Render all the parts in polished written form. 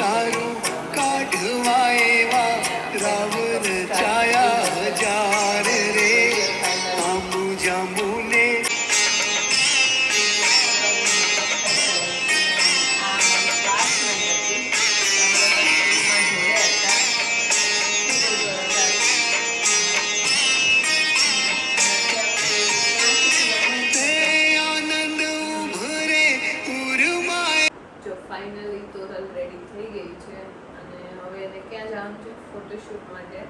તારું કાઢવા એવા રાવણ છાયા હજાર રે આંબુ જાંબુને ફાઇનલી તોરલ રેડી થઈ ગઈ છે અને હવે એને ક્યાં જવાનું છે ફોટોશૂટ માટે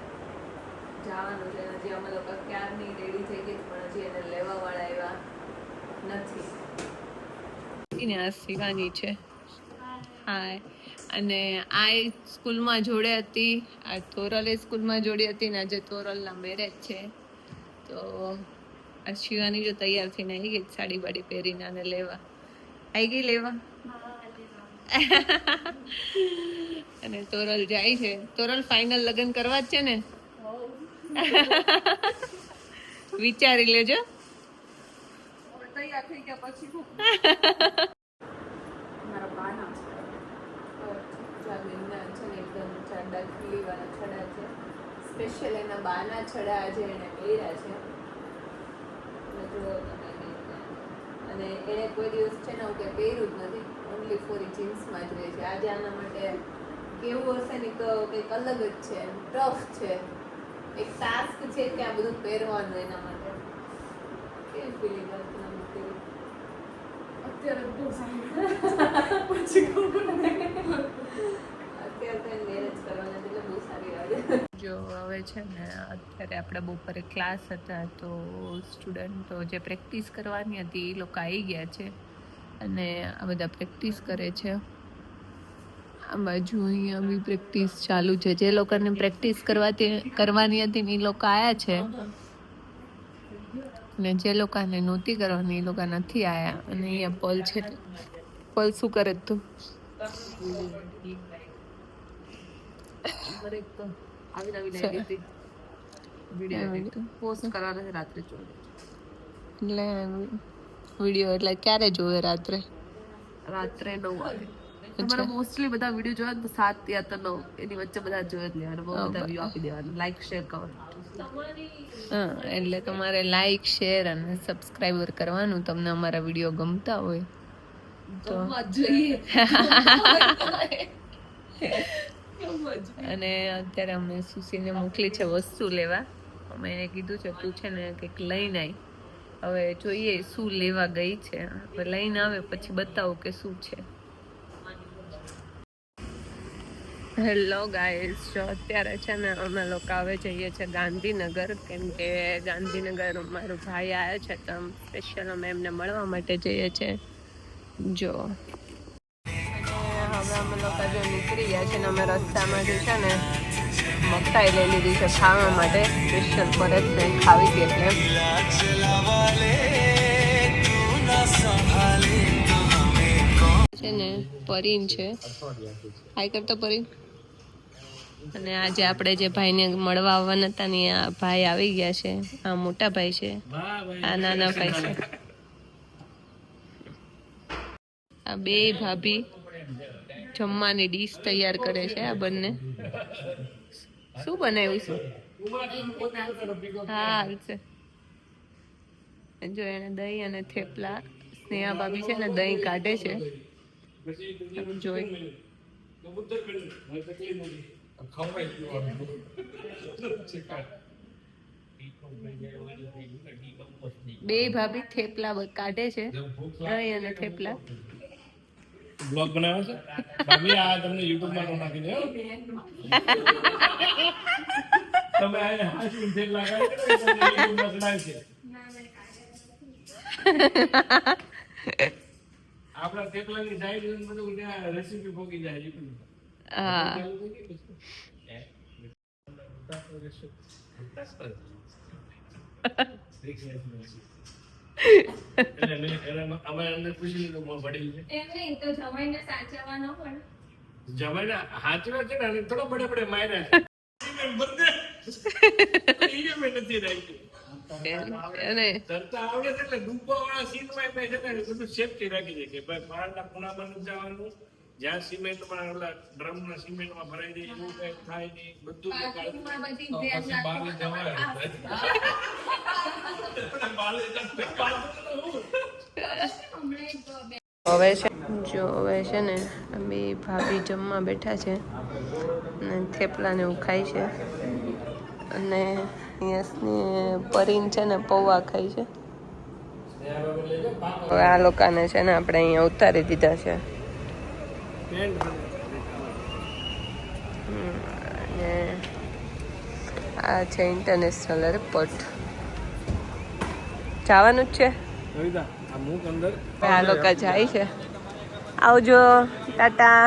જવાનું છે. હજી અમે લોકો ક્યારની રેડી થઈ ગઈ પણ હજી એને લેવા વાળા આવ્યા નથી. આ શિવાની છે. હાય. અને આ સ્કૂલમાં જોડે હતી, આ તોરલે સ્કૂલમાં જોડી હતી ને આજે તોરલના મેરેજ છે. તો આ શિવાની જો તૈયાર થઈને આવી ગઈ સાડી બાડી પહેરીને આને લેવા આવી ગઈ લેવા. અને તોરલ જાય છે. તોરલ ફાઇનલ લગ્ન કરવા જ છે ને? વિચારી લેજો. તૈયાર થઈ ગયા પછી મારા બાના એકદમ જાડા ખીલીવાળા છડા છે. સ્પેશિયલ એના બાના છડા આજે એને પહેર્યા છે. અને એને કોઈ દિવસ છે ને કે પહેર્યું જ નથી, ઓનલી ફોર જીન્સમાં જ રહે છે. આજે આના માટે કેવું હશે ને તો કંઈક અલગ જ છે, ટફ છે, એક ટાસ્ક છે કે આ બધું પહેરવાનું એના માટે. કેવી ફિલિંગ હતી અત્યારે બહુ સારી પછી અત્યારે તો મેરેજ કરવાના એટલે બહુ સારી આવે. જો હવે છે ને અત્યારે આપણે બપોરે ક્લાસ હતા તો સ્ટુડન્ટો જે પ્રેક્ટિસ કરવાની હતી એ લોકો આવી ગયા છે અને આ બધા પ્રેક્ટિસ કરે છે. આ બાજુ અહીંયા બી પ્રેક્ટિસ ચાલુ છે. જે લોકોને પ્રેક્ટિસ કરવાની હતી ને એ લોકો આવ્યા છે ને જે લોકોને નહોતી કરવાની એ લોકો નથી આવ્યા. અને અહીંયા પલ છે. પલ શું કરે તું? વિડીયો એટલે ક્યારે જોવે? રાત્રે 9 વાગે. તમારા મોસ્ટલી બધા વિડીયો જોયા તો 7 યા તો 9 એની વચ્ચે બધા જોઈ જ લેવાના. બહુ બધા વ્યૂ આપી દેવાના. Like share comment. એટલે તમારે લાઈક શેર અને સબસ્ક્રાઇબર કરવાનું તમને અમારા વિડીયો ગમતા હોય તો. અને અત્યારે અમે સુશીને મોકલી છે વસ્તુ લેવા. અમે એને કીધું છે તું છે ને કંઈક લઈને આવી. હવે જોઈએ શું લેવા ગઈ છે. હવે લઈને આવે પછી બતાવો કે શું છે. હેલો ગાઈસ, જો અત્યારે છે ને અમે લોકો આવે જઈએ છીએ ગાંધીનગર, કેમ કે ગાંધીનગર મારો ભાઈ આવ્યો છે તો સ્પેશિયલ અમે એમને મળવા માટે જઈએ છીએ. જો હવે અમે લોકો જો નીકળી ગયા છે ને અમે રસ્તામાંથી છે ને મકાઈ લઈ લીધી છે ખાવા માટે. સ્પેશિયલ પરત ફ્રેન્ડ ખાવી હતી એટલે છે ને પરીન છે. હાઈ કરતો પરીન. અને આજે આપણે જે ભાઈને મળવા આવવાના હતા ને આ ભાઈ આવી ગયા છે. આ મોટા ભાઈ છે, આ નાના ભાઈ છે. આ બે ભાભી જમવાની ડીશ તૈયાર કરે છે. આ બંને શું બનાવ્યું છે? હા છે. જો એને દહીં અને થેપલા, સ્નેહા ભાભી છે ને દહીં કાઢે છે. જોઈ બે ભાભી થેપલા કાઢે છે, દહીં અને થેપલા. બ્લોગ બનાવે છે ભાભી. આ તમને YouTube માં નાખી દે. તમે આ હાસી થેપલા કાઢી દો તમને YouTube માં નાખી દે. આપણા થેપલાની સાઈડ બધું ત્યાં રેસીપી ભોગી જાય YouTube. હા. જમાઈને હાચવા છે ને થોડો બડે બડે માર્યા છે. નથી રાખ્યું. તરતા આવડે છે એટલે ડૂબવા વાળા સીનમાં છે ને બધું સેફટી રાખી દે કે ભાઈ પાણીના ખૂણામાં નથી જવાનું, જ્યાં સિમેન્ટમાં ઓલા ડ્રમના સિમેન્ટમાં ભરાઈ જાય એવું કઈ થાય નહીં, બધું પછી બાલે જવાય. હવે છે જો હવે છે ને બે ભાભી જમવા બેઠા છે અને થેપલા ને એવું ખાય છે અને યશની પરીન છે ને પૌવા ખાય છે. હવે આ લોકોને છે ને આપણે અહીંયા ઉતારી દીધા છે અને આ છે ઇન્ટરનેશનલ એરપોર્ટ. જવાનું જ છે. આ લોકો જાય છે. આવજો, ટાટા.